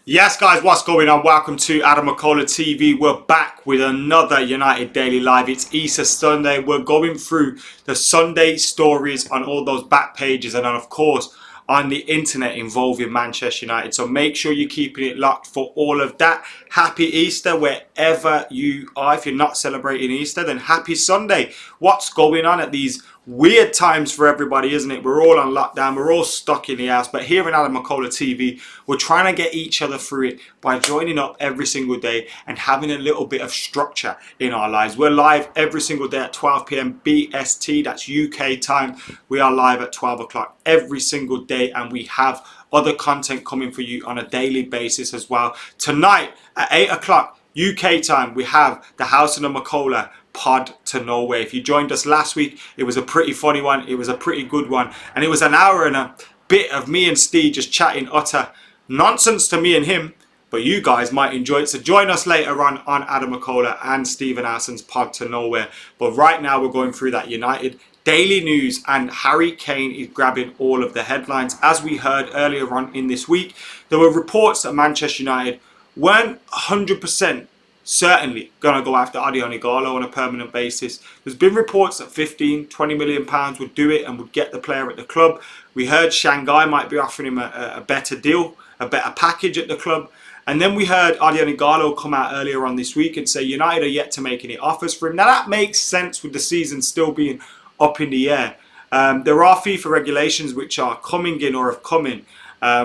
Yes, guys, what's going on? Welcome to AdamMcKola TV. We're back with another United Daily Live. It's Easter Sunday. We're going through the Sunday stories on all those back pages and, of course, on the internet involving Manchester United. So make sure you're keeping it locked for all of that. Happy Easter wherever you are. If you're not celebrating Easter, then happy Sunday. What's going on at these weird times for everybody, isn't it? We're all on lockdown. We're all stuck in the house. But here in AdamMcKola TV, we're trying to get each other through it by joining up every single day and having a little bit of structure in our lives. We're live every single day at 12 p.m. BST. That's UK time. We are live at 12 o'clock every single day, and we have other content coming for you on a daily basis as well. Tonight at 8 o'clock UK time, we have the House of the McKola pod to nowhere. If you joined us last week, it was a pretty funny one. It was a pretty good one, and it was an hour and a bit of me and Steve just chatting utter nonsense to me and him, but you guys might enjoy it. So join us later on Adam McKola and Stephen Allison's pod to nowhere. But right now we're going through that United daily news, and Harry Kane is grabbing all of the headlines. As we heard earlier on in this week, there were reports that Manchester United weren't 100% certainly going to go after Odion Ighalo on a permanent basis. There's been reports that 15, 20 million pounds would do it and would get the player at the club. We heard Shanghai might be offering him a better deal, a better package at the club. And then we heard Odion Ighalo come out earlier on this week and say United are yet to make any offers for him. Now that makes sense with the season still being up in the air. There are FIFA regulations which are coming in or have come in,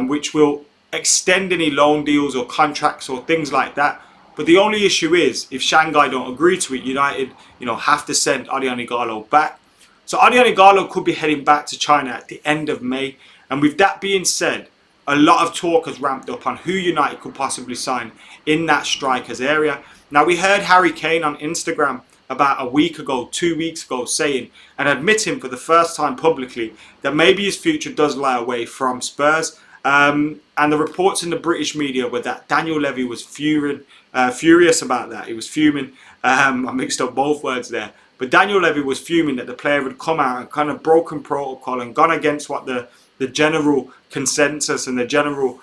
which will extend any loan deals or contracts or things like that. But the only issue is, if Shanghai don't agree to it, United, have to send Odion Ighalo back. So Odion Ighalo could be heading back to China at the end of May. And with that being said, a lot of talk has ramped up on who United could possibly sign in that strikers area. Now, we heard Harry Kane on Instagram about a week ago, 2 weeks ago, saying and admitting for the first time publicly that maybe his future does lie away from Spurs. And the reports in the British media were that Daniel Levy was furious about that. He was fuming. I mixed up both words there. But Daniel Levy was fuming that the player had come out and kind of broken protocol and gone against what the general consensus and the general,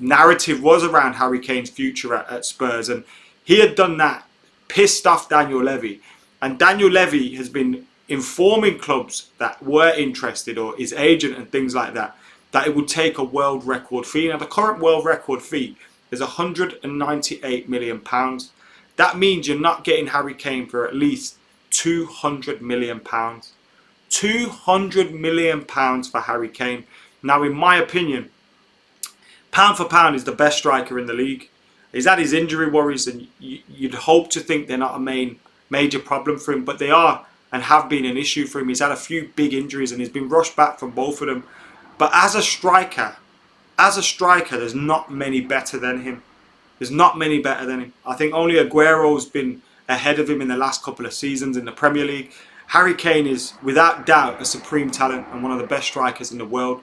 narrative was around Harry Kane's future at Spurs. And he had done that, pissed off Daniel Levy. And Daniel Levy has been informing clubs that were interested, or his agent and things like that, that it would take a world record fee. Now, the current world record fee is £198 million. That means you're not getting Harry Kane for at least £200 million. £200 million for Harry Kane. Now, in my opinion, pound for pound is the best striker in the league. He's had his injury worries, and you'd hope to think they're not a major problem for him, but they are and have been an issue for him. He's had a few big injuries and he's been rushed back from both of them. But as a striker, there's not many better than him. There's not many better than him. I think only Aguero's been ahead of him in the last couple of seasons in the Premier League. Harry Kane is, without doubt, a supreme talent and one of the best strikers in the world.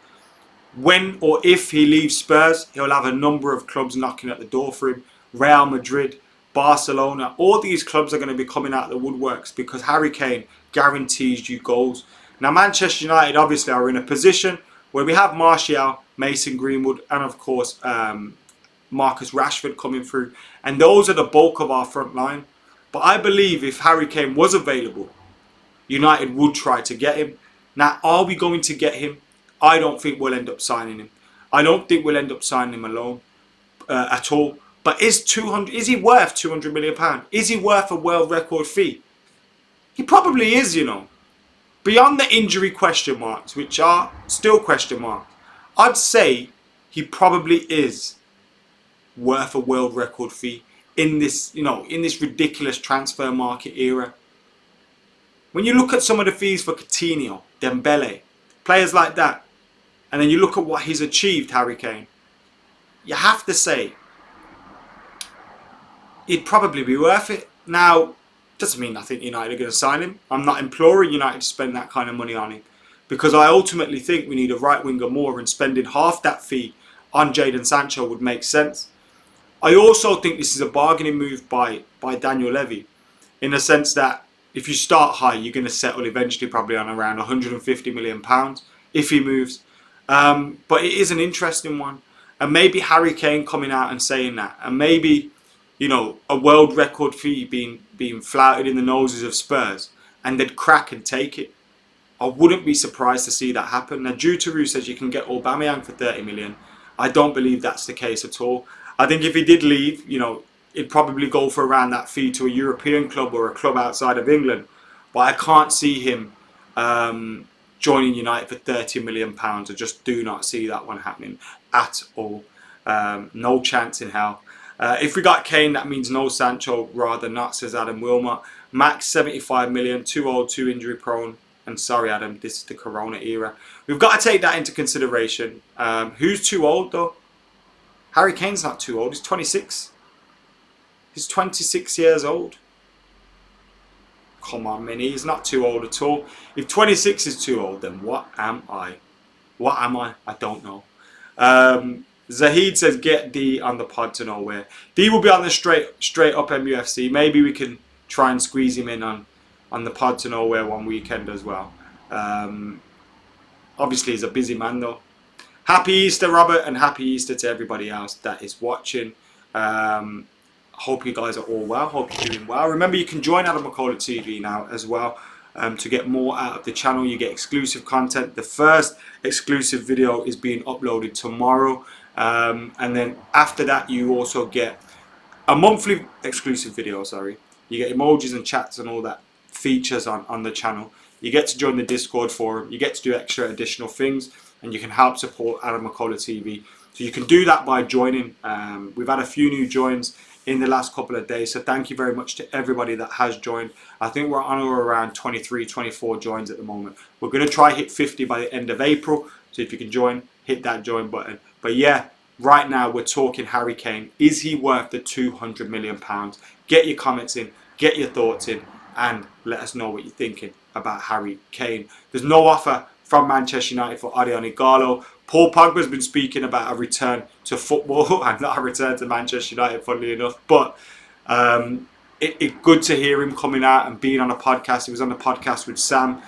When or if he leaves Spurs, he'll have a number of clubs knocking at the door for him. Real Madrid, Barcelona, all these clubs are going to be coming out of the woodworks because Harry Kane guarantees you goals. Now, Manchester United obviously are in a position where we have Martial, Mason Greenwood, and of course Marcus Rashford coming through. And those are the bulk of our front line. But I believe if Harry Kane was available, United would try to get him. Now, are we going to get him? I don't think we'll end up signing him. I don't think we'll end up signing him alone at all. But is he worth £200 million? Is he worth a world record fee? He probably is, Beyond the injury question marks, which are still question marks, I'd say he probably is worth a world record fee in this, in this ridiculous transfer market era. When you look at some of the fees for Coutinho, Dembele, players like that, and then you look at what he's achieved, Harry Kane, you have to say he'd probably be worth it. Now, doesn't mean I think United are going to sign him. I'm not imploring United to spend that kind of money on him, because I ultimately think we need a right winger more, and spending half that fee on Jadon Sancho would make sense. I also think this is a bargaining move by Daniel Levy, in the sense that if you start high, you're going to settle eventually probably on around £150 million if he moves. But it is an interesting one. And maybe Harry Kane coming out and saying that. And maybe, you know, a world record fee being flouted in the noses of Spurs. And they'd crack and take it. I wouldn't be surprised to see that happen. Now, Jutaru says you can get Aubameyang for 30 million. I don't believe that's the case at all. I think if he did leave, you know, he'd probably go for around that fee to a European club or a club outside of England. But I can't see him joining United for £30 million. I just do not see that one happening at all. No chance in hell. If we got Kane, that means no Sancho, rather not, says Adam Wilmot. Max 75 million, too old, too injury prone. And sorry, Adam, this is the Corona era. We've got to take that into consideration. Who's too old, though? Harry Kane's not too old. He's 26. He's 26 years old. Come on, Minnie. He's not too old at all. If 26 is too old, then what am I? What am I? I don't know. Zahid says, get D on the pod to nowhere. D will be on the straight up MUFC. Maybe we can try and squeeze him in on the pod to nowhere one weekend as well. Obviously, he's a busy man, though. Happy Easter, Robert, and happy Easter to everybody else that is watching. Hope you guys are all well. Hope you're doing well. Remember, you can join AdamMcKola TV now as well to get more out of the channel. You get exclusive content. The first exclusive video is being uploaded tomorrow. And then after that, you also get a monthly exclusive video, sorry. You get emojis and chats and all that features on the channel. You get to join the Discord forum. You get to do extra additional things. And you can help support AdamMcKola TV. So you can do that by joining. We've had a few new joins in the last couple of days. So thank you very much to everybody that has joined. I think we're on or around 23, 24 joins at the moment. We're going to try hit 50 by the end of April. So if you can join, hit that join button. But yeah, right now we're talking Harry Kane. Is he worth the £200 million? Get your comments in, get your thoughts in, and let us know what you're thinking about Harry Kane. There's no offer from Manchester United for Odion Ighalo. Paul Pogba's been speaking about a return to football and not a return to Manchester United, funnily enough. But it's good to hear him coming out and being on a podcast. He was on a podcast with Sam.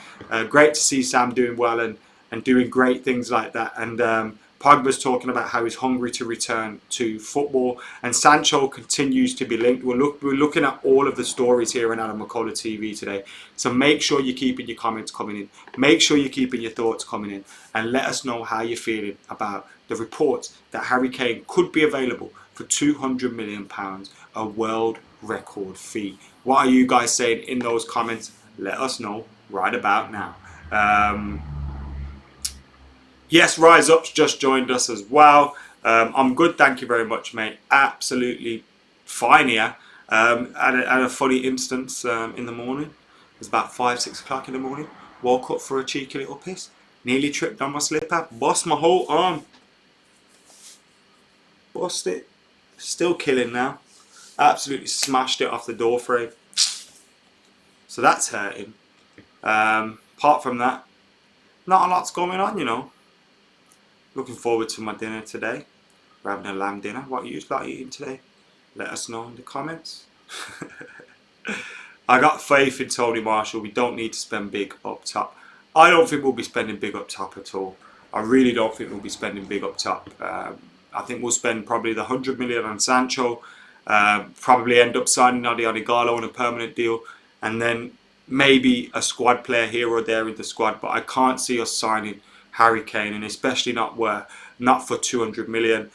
Great to see Sam doing well and doing great things like that. And Pogba's talking about how he's hungry to return to football. And Sancho continues to be linked. We're looking at all of the stories here on AdamMcKola TV today. So make sure you're keeping your comments coming in. Make sure you're keeping your thoughts coming in. And let us know how you're feeling about the reports that Harry Kane could be available for £200 million, a world record fee. What are you guys saying in those comments? Let us know right about now. Yes, Rise Up's just joined us as well. I'm good, thank you very much, mate. Absolutely fine here. Had a funny instance in the morning. It was about 5, 6 o'clock in the morning. Woke up for a cheeky little piss. Nearly tripped on my slipper. Bust my whole arm. Bust it. Still killing now. Absolutely smashed it off the door frame. So that's hurting. Apart from that, not a lot's going on, you know. Looking forward to my dinner today. We're having a lamb dinner. What you like eating today? Let us know in the comments. I got faith in Tony Marshall. We don't need to spend big up top. I don't think we'll be spending big up top at all. I really don't think we'll be spending big up top. I think we'll spend probably the 100 million on Sancho. Probably end up signing Odion Ighalo on a permanent deal. And then maybe a squad player here or there in the squad. But I can't see us signing Harry Kane, and especially not for 200 million.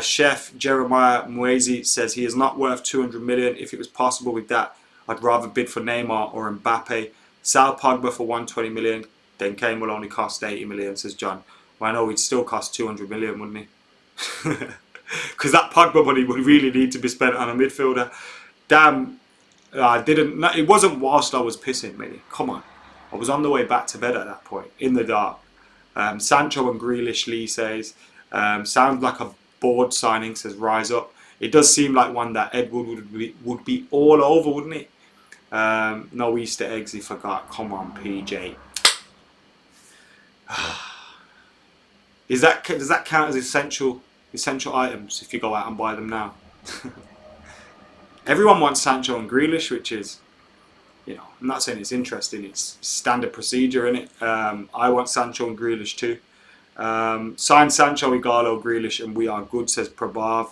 Chef Jeremiah Mwezi says he is not worth 200 million. If it was possible with that, I'd rather bid for Neymar or Mbappe. Sal Pogba for 120 million, then Kane will only cost 80 million, says John. Well, I know he'd still cost 200 million, wouldn't he? Because that Pogba money would really need to be spent on a midfielder. Damn, it wasn't whilst I was pissing, mate. Come on. I was on the way back to bed at that point, in the dark. Sancho and Grealish, Lee says. Sounds like a board signing, says Rise Up. It does seem like one that Edward would be all over, wouldn't it? No Easter eggs, he forgot. Come on, PJ. Does that count as essential items if you go out and buy them now? Everyone wants Sancho and Grealish, which is, you know, I'm not saying it's interesting, it's standard procedure, innit? I want Sancho and Grealish too. Sign Sancho, Ighalo, Grealish, and we are good, says Prabhav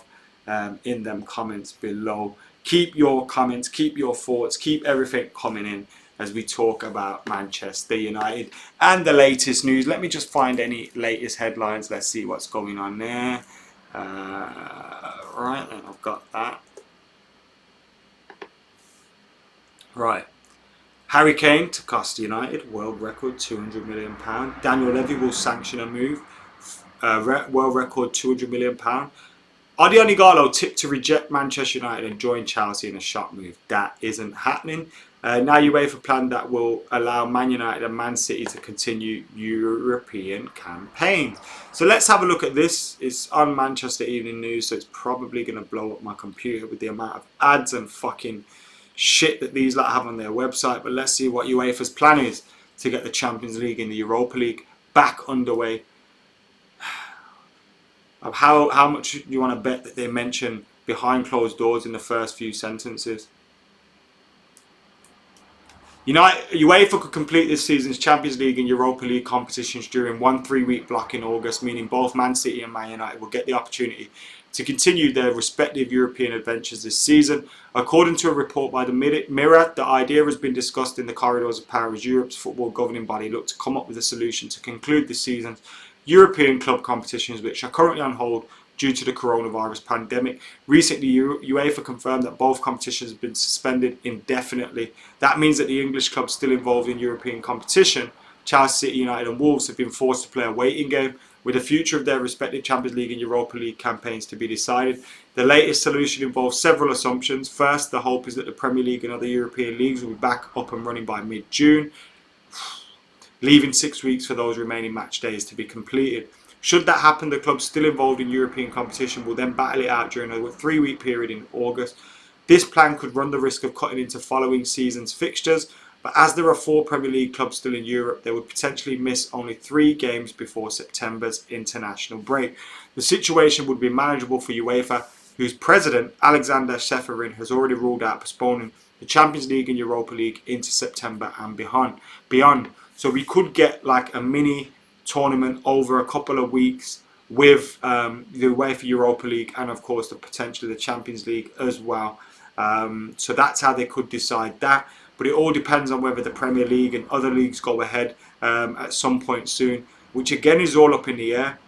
in them comments below. Keep your comments, keep your thoughts, keep everything coming in as we talk about Manchester United and the latest news. Let me just find any latest headlines. Let's see what's going on there. Right, then I've got that. Right. Harry Kane to cost United, world record £200 million. Daniel Levy will sanction a move, world record £200 million. Odion Ighalo tipped to reject Manchester United and join Chelsea in a shock move. That isn't happening. Now UEFA plan that will allow Man United and Man City to continue European campaigns. So let's have a look at this. It's on Manchester Evening News, so it's probably going to blow up my computer with the amount of ads and fucking shit that these lot have on their website. But let's see what UEFA's plan is to get the Champions League and the Europa League back underway. How much do you want to bet that they mention behind closed doors in the first few sentences? UEFA could complete this season's Champions League and Europa League competitions during one 3-week block in August, meaning both Man City and Man United will get the opportunity to continue their respective European adventures this season. According to a report by the Mirror, the idea has been discussed in the corridors of power as Europe's football governing body looked to come up with a solution to conclude this season's European club competitions, which are currently on hold due to the coronavirus pandemic. Recently, UEFA confirmed that both competitions have been suspended indefinitely. That means that the English clubs still involved in European competition, Chelsea, City, United and Wolves, have been forced to play a waiting game with the future of their respective Champions League and Europa League campaigns to be decided. The latest solution involves several assumptions. First, the hope is that the Premier League and other European leagues will be back up and running by mid-June, leaving 6 weeks for those remaining match days to be completed. Should that happen, the clubs still involved in European competition will then battle it out during a 3-week period in August. This plan could run the risk of cutting into following season's fixtures, but as there are 4 Premier League clubs still in Europe, they would potentially miss only 3 games before September's international break. The situation would be manageable for UEFA, whose president, Alexander Seferin, has already ruled out postponing the Champions League and Europa League into September and beyond. So we could get like a mini tournament over a couple of weeks with the UEFA Europa League and of course the potential of the Champions League as well. So that's how they could decide that. But it all depends on whether the Premier League and other leagues go ahead at some point soon, which again is all up in the air.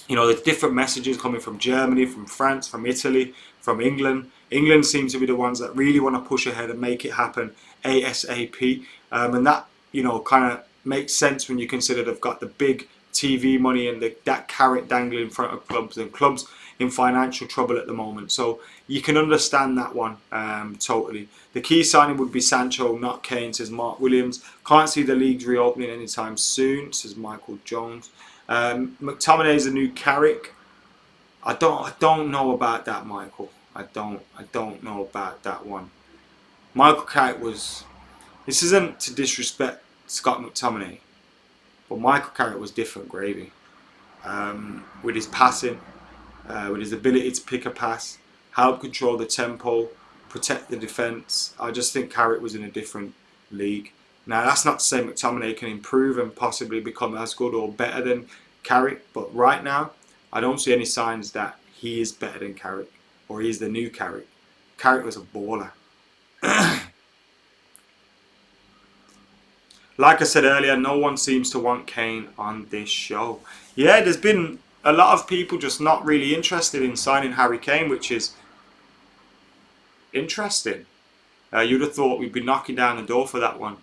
You know, there's different messages coming from Germany, from France, from Italy, from England. England seems to be the ones that really want to push ahead and make it happen ASAP. And that, you know, kind of makes sense when you consider they've got the big TV money and that carrot dangling in front of clubs, and clubs in financial trouble at the moment. So you can understand that one totally. The key signing would be Sancho, not Kane, says Mark Williams. Can't see the leagues reopening anytime soon, says Michael Jones. McTominay's a new Carrick. I don't know about that, Michael. I don't know about that one. Michael Carrick was. This isn't to disrespect Scott McTominay, but Michael Carrick was different gravy. With his passing, with his ability to pick a pass, help control the tempo, protect the defence. I just think Carrick was in a different league. Now that's not to say McTominay can improve and possibly become as good or better than Carrick, but right now I don't see any signs that he is better than Carrick or he's the new Carrick. Carrick was a baller. Like I said earlier, no one seems to want Kane on this show. Yeah, there's been a lot of people just not really interested in signing Harry Kane, which is interesting. You'd have thought we'd be knocking down the door for that one.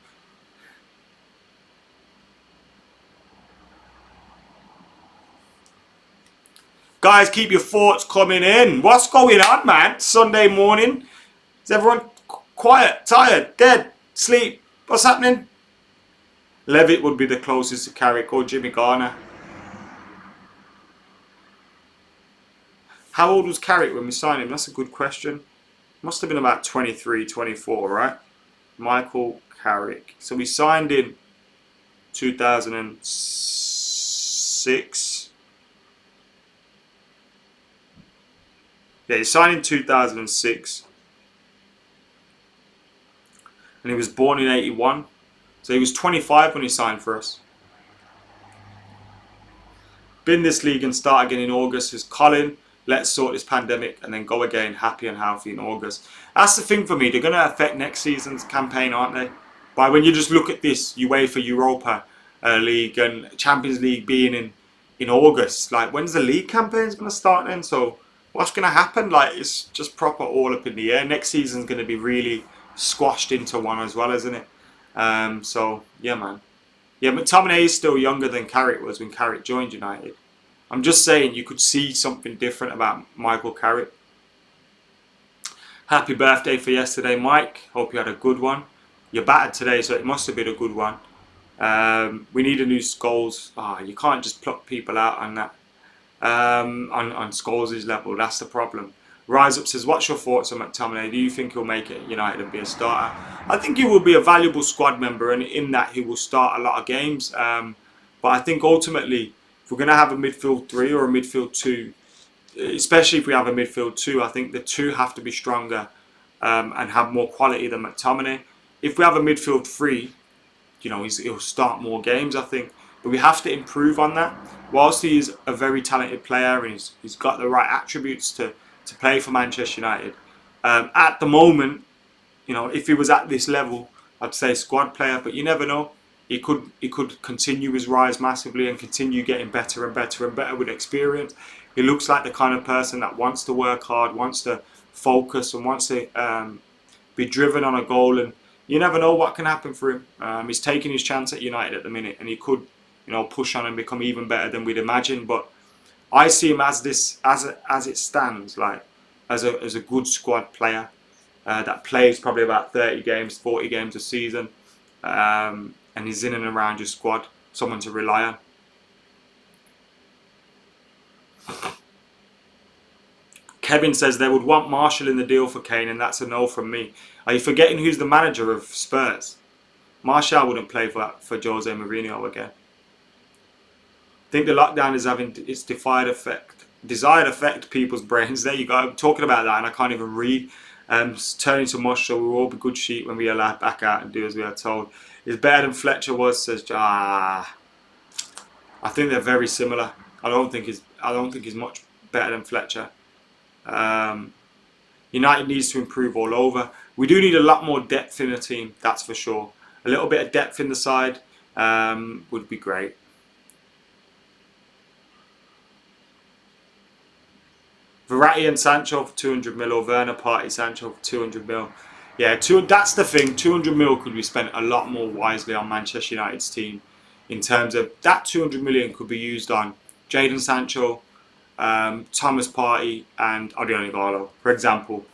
Guys, keep your thoughts coming in. What's going on, man? Sunday morning. Is everyone quiet, tired, dead, sleep? What's happening? Levitt would be the closest to Carrick or Jimmy Garner. How old was Carrick when we signed him? That's a good question. Must have been about 23, 24, right? Michael Carrick. So we signed in 2006. Yeah, he signed in 2006. And he was born in 81. So he was 25 when he signed for us. bin this league and start again in August. Is Colin, let's sort this pandemic and then go again happy and healthy in August. That's the thing for me. They're going to affect next season's campaign, aren't they? But when you just look at this UEFA Europa League and Champions League being in August, like when's the league campaign's going to start then? So what's going to happen? Like it's just proper all up in the air. Next season's going to be really squashed into one as well, isn't it? So yeah, man. Yeah, McTominay is still younger than Carrick was when Carrick joined United. I'm just saying you could see something different about Michael Carrick. Happy birthday for yesterday, Mike. Hope you had a good one. You're battered today, so it must have been a good one. We need a new Scholes. You can't just pluck people out on that. On Scholes' level, that's the problem. Rise Up says, what's your thoughts on McTominay? Do you think he'll make it at United and be a starter? I think he will be a valuable squad member, and in that he will start a lot of games. But I think ultimately, if we're going to have a midfield 3 or a midfield 2, especially if we have a midfield 2, I think the 2 have to be stronger and have more quality than McTominay. If we have a midfield 3, he'll start more games, I think. But we have to improve on that. Whilst he is a very talented player and he's got the right attributes to play for Manchester United, at the moment, if he was at this level, I'd say squad player. But you never know. He could continue his rise massively and continue getting better and better and better with experience. He looks like the kind of person that wants to work hard, wants to focus, and wants to be driven on a goal. And you never know what can happen for him. He's taking his chance at United at the minute, and he could, push on and become even better than we'd imagine. But I see him as it stands, like as a good squad player that plays probably about 30 games, 40 games a season, and he's in and around your squad, someone to rely on. Kevin says they would want Marshall in the deal for Kane, and that's a no from me. Are you forgetting who's the manager of Spurs? Marshall wouldn't play for Jose Mourinho again. I think the lockdown is having its desired effect people's brains. There you go. I'm talking about that and I can't even read. Turning to mush, so we will all be good sheep when we are allowed back out and do as we are told. Is better than Fletcher was, says I think they're very similar. I don't think he's much better than Fletcher. United needs to improve all over. We do need a lot more depth in the team, that's for sure. A little bit of depth in the side would be great. Verratti and Sancho for 200 mil, or Werner, Partey, Sancho for 200 mil. Yeah, that's the thing. 200 mil could be spent a lot more wisely on Manchester United's team. In terms of that 200 million could be used on Jadon Sancho, Thomas Partey and Odion Ighalo, for example.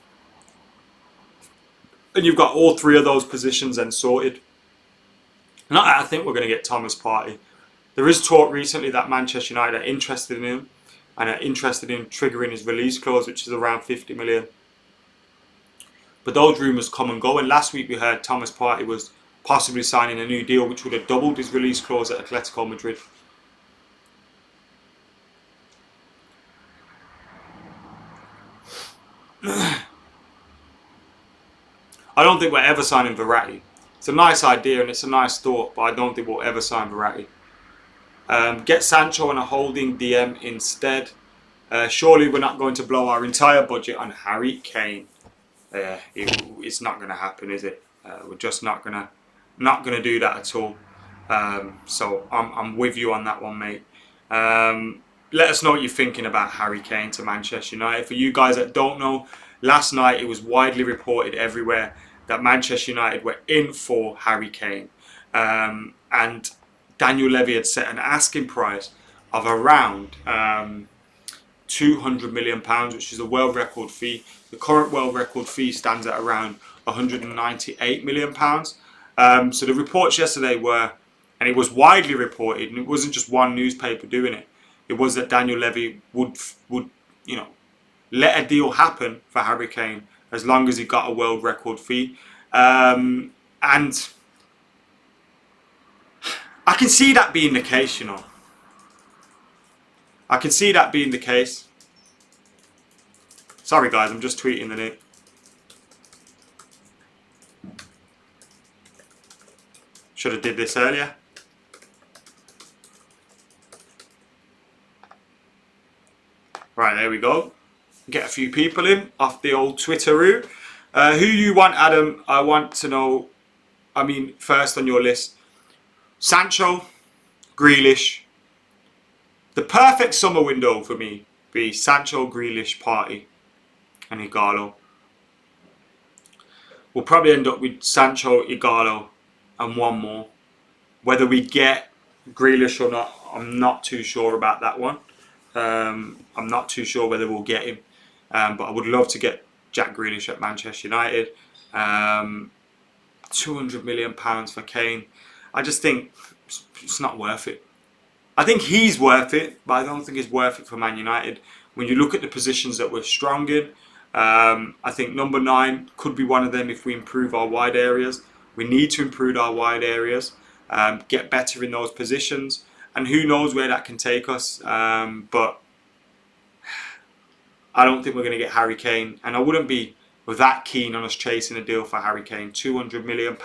And you've got all 3 of those positions then sorted. Not that I think we're going to get Thomas Partey. There is talk recently that Manchester United are interested in him and are interested in triggering his release clause, which is around 50 million. But those rumours come and go. And last week we heard Thomas Partey was possibly signing a new deal, which would have doubled his release clause at Atletico Madrid. I don't think we're ever signing Verratti. It's a nice idea and it's a nice thought, but I don't think we'll ever sign Verratti. Get Sancho on a holding DM instead. Surely we're not going to blow our entire budget on Harry Kane. It's not going to happen, is it? We're just not gonna do that at all. So I'm with you on that one, mate. Let us know what you're thinking about Harry Kane to Manchester United. For you guys that don't know, last night it was widely reported everywhere that Manchester United were in for Harry Kane, and Daniel Levy had set an asking price of around £200 million, which is a world record fee. The current world record fee stands at around £198 million. So the reports yesterday were, and it was widely reported, and it wasn't just one newspaper doing it. It was that Daniel Levy would let a deal happen for Harry Kane as long as he got a world record fee. And I can see that being the case, I can see that being the case. Sorry guys, I'm just tweeting the name. Should have did this earlier. Right, there we go. Get a few people in off the old Twitteroo. Who you want, Adam? I want to know. I mean, first on your list, Sancho, Grealish. The perfect summer window for me be Sancho, Grealish, Partey, and Ighalo. We'll probably end up with Sancho, Ighalo, and one more. Whether we get Grealish or not, I'm not too sure about that one. I'm not too sure whether we'll get him, but I would love to get Jack Grealish at Manchester United. £200 million for Kane. I just think it's not worth it. I think he's worth it, but I don't think it's worth it for Man United. When you look at the positions that we're strong in, I think number 9 could be one of them if we improve our wide areas. We need to improve our wide areas, get better in those positions, and who knows where that can take us. But I don't think we're going to get Harry Kane, and I wouldn't be that keen on us chasing a deal for Harry Kane. £200 million,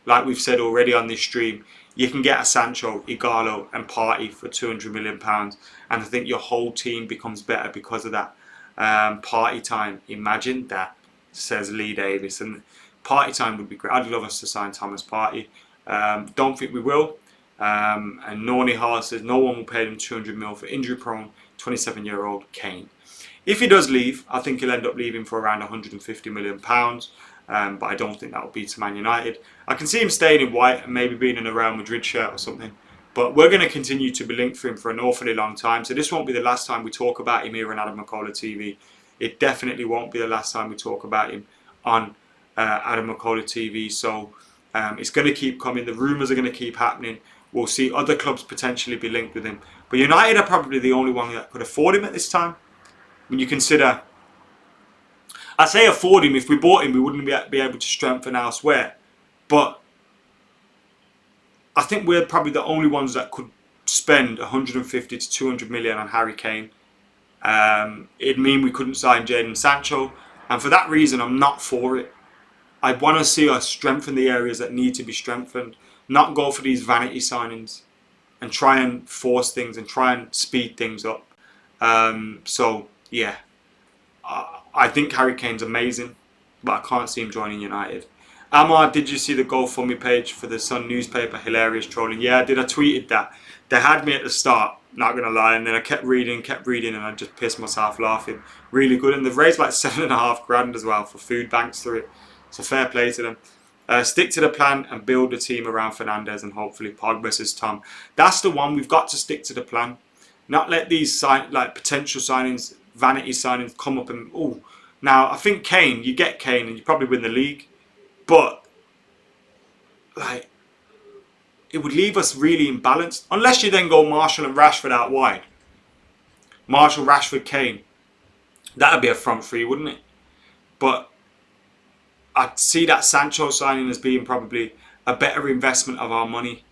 like we've said already on this stream. You can get a Sancho, Ighalo and Partey for £200 million, and I think your whole team becomes better because of that. Party time, imagine that, says Lee Davis, and party time would be great. I'd love us to sign Thomas Partey. Don't think we will. And Noni Hall says no one will pay him 200 mil for injury-prone 27-year-old Kane. If he does leave, I think he'll end up leaving for around £150 million. But I don't think that will be to Man United. I can see him staying in white and maybe being in a Real Madrid shirt or something. But we're going to continue to be linked for him for an awfully long time. So this won't be the last time we talk about him here on AdamMcKola TV. It definitely won't be the last time we talk about him on AdamMcKola TV. So it's going to keep coming. The rumours are going to keep happening. We'll see other clubs potentially be linked with him. But United are probably the only one that could afford him at this time. When you consider, I say afford him, if we bought him we wouldn't be able to strengthen elsewhere. But I think we're probably the only ones that could spend 150 to 200 million on Harry Kane. It'd mean we couldn't sign Jadon Sancho, and for that reason I'm not for it. I want to see us strengthen the areas that need to be strengthened, not go for these vanity signings and try and force things and try and speed things up. So yeah, I think Harry Kane's amazing, but I can't see him joining United. Amar, did you see the GoFundMe page for the Sun newspaper? Hilarious trolling. Yeah, I did. I tweeted that. They had me at the start, not going to lie, and then I kept reading, and I just pissed myself laughing. Really good. And they've raised like £7,500 as well for food banks through it. So fair play to them. Stick to the plan and build a team around Fernandes and hopefully Pogba, says Tom. That's the one. We've got to stick to the plan. Not let these potential signings, vanity signings come up and... Ooh. Now, I think Kane, you get Kane and you probably win the league. But, like, it would leave us really imbalanced. Unless you then go Marshall and Rashford out wide. Marshall, Rashford, Kane. That would be a front three, wouldn't it? But I'd see that Sancho signing as being probably a better investment of our money.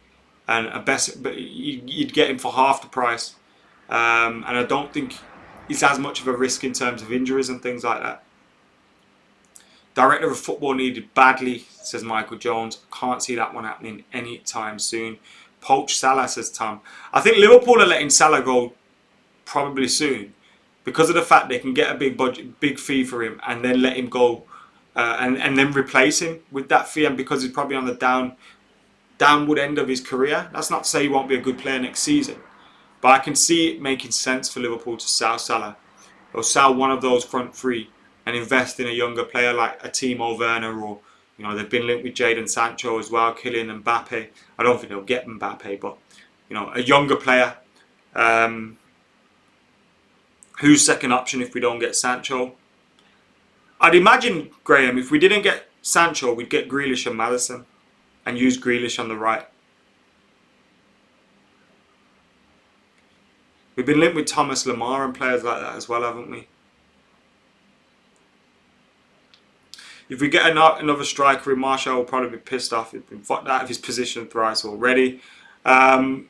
And a best, but you'd get him for half the price. And I don't think he's as much of a risk in terms of injuries and things like that. Director of football needed badly, says Michael Jones. Can't see that one happening anytime soon. Poach Salah, says Tom. I think Liverpool are letting Salah go probably soon because of the fact they can get a big budget, big fee for him and then let him go and then replace him with that fee, and because he's probably on the downward end of his career. That's not to say he won't be a good player next season, but I can see it making sense for Liverpool to sell Salah or sell one of those front three and invest in a younger player like a Timo Werner, or they've been linked with Jadon Sancho as well, Kylian Mbappe. I don't think they'll get Mbappe, but a younger player who's second option if we don't get Sancho. I'd imagine, Graham, if we didn't get Sancho, we'd get Grealish and Maddison and use Grealish on the right. We've been linked with Thomas Lemar and players like that as well, haven't we? If we get another striker in, Martial will probably be pissed off. He's been fucked out of his position thrice already. I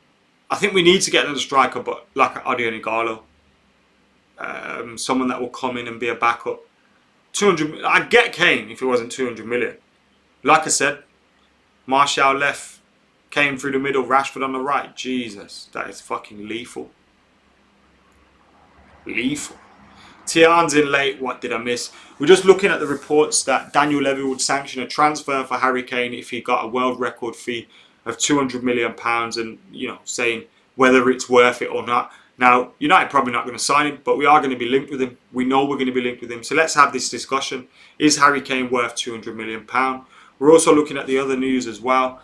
think we need to get another striker, but like Odion Ighalo. Someone that will come in and be a backup. 200. I'd get Kane if it wasn't 200 million. Like I said, Martial left, came through the middle, Rashford on the right. Jesus, that is fucking lethal. Lethal. Tian's in late. What did I miss? We're just looking at the reports that Daniel Levy would sanction a transfer for Harry Kane if he got a world record fee of £200 million, and saying whether it's worth it or not. Now, United probably not going to sign him, but we are going to be linked with him. We know we're going to be linked with him. So let's have this discussion. Is Harry Kane worth £200 million? We're also looking at the other news as well.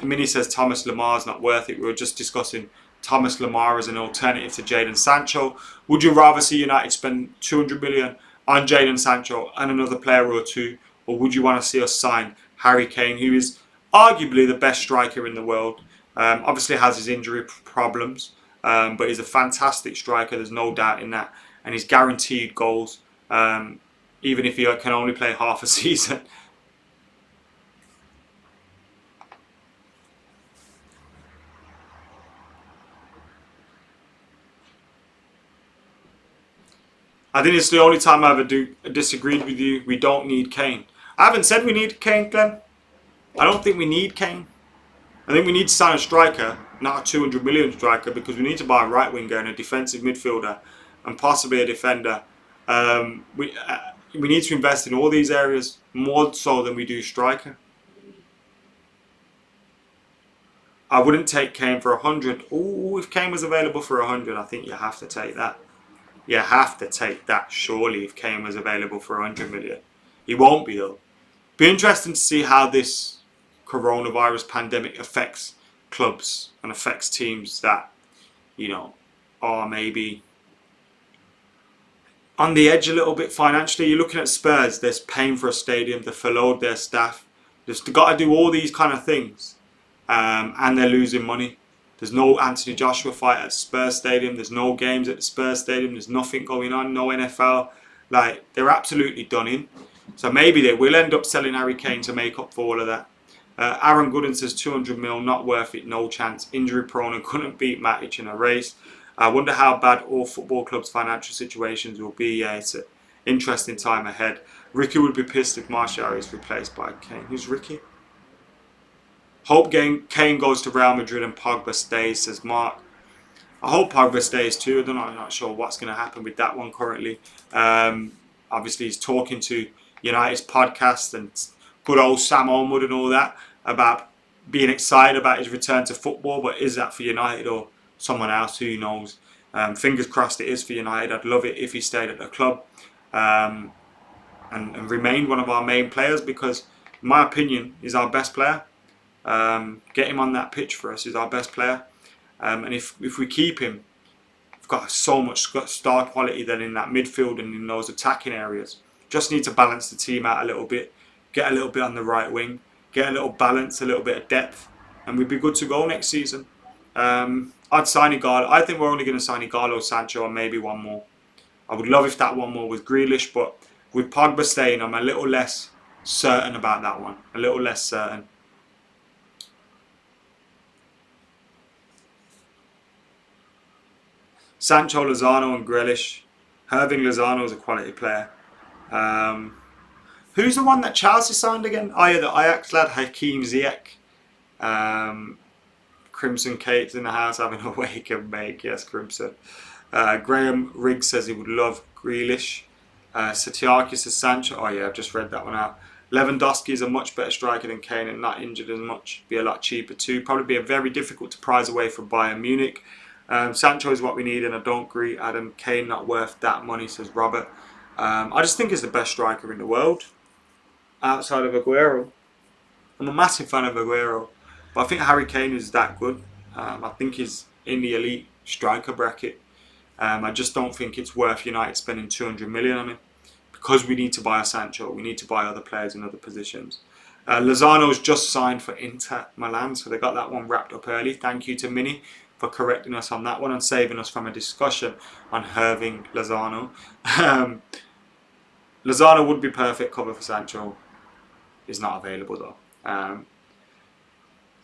Mini says Thomas Lamar's not worth it. We were just discussing Thomas Lamar as an alternative to Jadon Sancho. Would you rather see United spend 200 million on Jadon Sancho and another player or two, or would you want to see us sign Harry Kane, who is arguably the best striker in the world? Obviously has his injury problems, but he's a fantastic striker. There's no doubt in that, and he's guaranteed goals, even if he can only play half a season. I think it's the only time I ever disagreed with you. We don't need Kane. I haven't said we need Kane, Glenn. I don't think we need Kane. I think we need to sign a striker, not a 200 million striker, because we need to buy a right winger and a defensive midfielder and possibly a defender. We need to invest in all these areas more so than we do striker. I wouldn't take Kane for 100. Oh, if Kane was available for 100, I think you have to take that. You have to take that, surely, if Kane was available for 100 million. He won't be, though. Be interesting to see how this coronavirus pandemic affects clubs and affects teams that, are maybe on the edge a little bit financially. You're looking at Spurs. They're paying for a stadium. They've furloughed their staff. They've got to do all these kind of things. And they're losing money. There's no Anthony Joshua fight at Spurs Stadium. There's no games at the Spurs Stadium. There's nothing going on. No NFL. They're absolutely done in. So maybe they will end up selling Harry Kane to make up for all of that. Aaron Gooden says 200 mil, not worth it, no chance. Injury prone and couldn't beat Matic in a race. I wonder how bad all football clubs' financial situations will be. Yeah, it's an interesting time ahead. Ricky would be pissed if Martial is replaced by Kane. Who's Ricky? Hope Kane goes to Real Madrid and Pogba stays, says Mark. I hope Pogba stays too. I'm not sure what's going to happen with that one currently. Obviously, he's talking to United's podcast and good old Sam Almond and all that about being excited about his return to football. But is that for United or someone else? Who knows? Fingers crossed it is for United. I'd love it if he stayed at the club and remained one of our main players, because, in my opinion, he's our best player. Get him on that pitch for us. He's our best player, and if we keep him, we've got so much star quality then in that midfield and in those attacking areas. Just need to balance the team out a little bit, get a little bit on the right wing, get a little balance, a little bit of depth, and we'd be good to go next season. I'd sign Ighalo. I think we're only going to sign Ighalo, Sancho, and maybe one more. I would love if that one more was Grealish, but with Pogba staying, I'm a little less certain about that one. A little less certain. Sancho, Lozano and Grealish. Irving Lozano is a quality player. Who's the one that Chelsea signed again? Oh yeah, the Ajax lad, Hakeem Ziyech. Crimson Kate's in the house having a wake and make. Yes, Crimson. Graham Riggs says he would love Grealish. Satiaki says Sancho. Oh yeah, I've just read that one out. Lewandowski is a much better striker than Kane and not injured as much. Be a lot cheaper too. Probably be a very difficult to prize away from Bayern Munich. Sancho is what we need, and I don't agree, Adam. Kane not worth that money, says Robert. I just think he's the best striker in the world outside of Aguero. I'm a massive fan of Aguero, but I think Harry Kane is that good. I think he's in the elite striker bracket. I just don't think it's worth United spending 200 million on him, because we need to buy a Sancho. We need to buy other players in other positions. Lozano's just signed for Inter Milan, so they got that one wrapped up early. Thank you to Mini for correcting us on that one and saving us from a discussion on Irving Lozano. Lozano would be perfect cover for Sancho. He's not available though.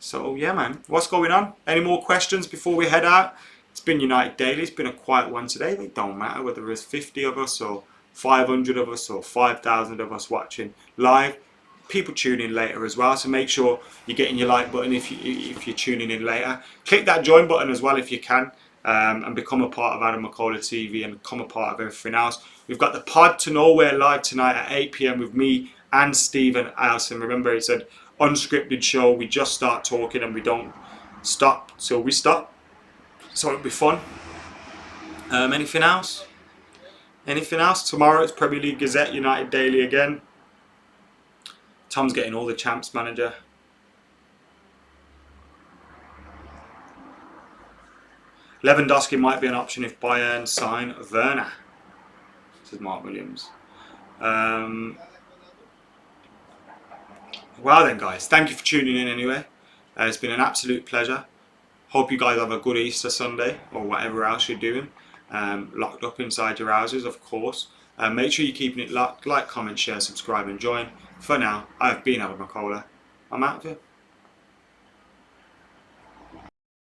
So yeah, man, what's going on? Any more questions before we head out? It's been United Daily. It's been a quiet one today. It don't matter whether there's 50 of us or 500 of us or 5,000 of us watching live. People tune in later as well, so make sure you're getting your like button if you're tuning in later. Click that join button as well if you can. and become a part of AdamMcKola TV and become a part of everything else. We've got the Pod to Nowhere live tonight at 8 p.m. with me and Stephen Allison. Remember, it's an unscripted show. We just start talking and we don't stop till we stop. So it'll be fun. Anything else? Anything else? Tomorrow it's Premier League Gazette United Daily again. Tom's getting all the champs, manager. Lewandowski might be an option if Bayern sign Werner. This is Mark Williams. Wow then, guys. Thank you for tuning in anyway. It's been an absolute pleasure. Hope you guys have a good Easter Sunday or whatever else you're doing. Locked up inside your houses, of course. Make sure you're keeping it locked. Like, comment, share, subscribe and join. For now, I've been AdamMcKola. I'm out of here.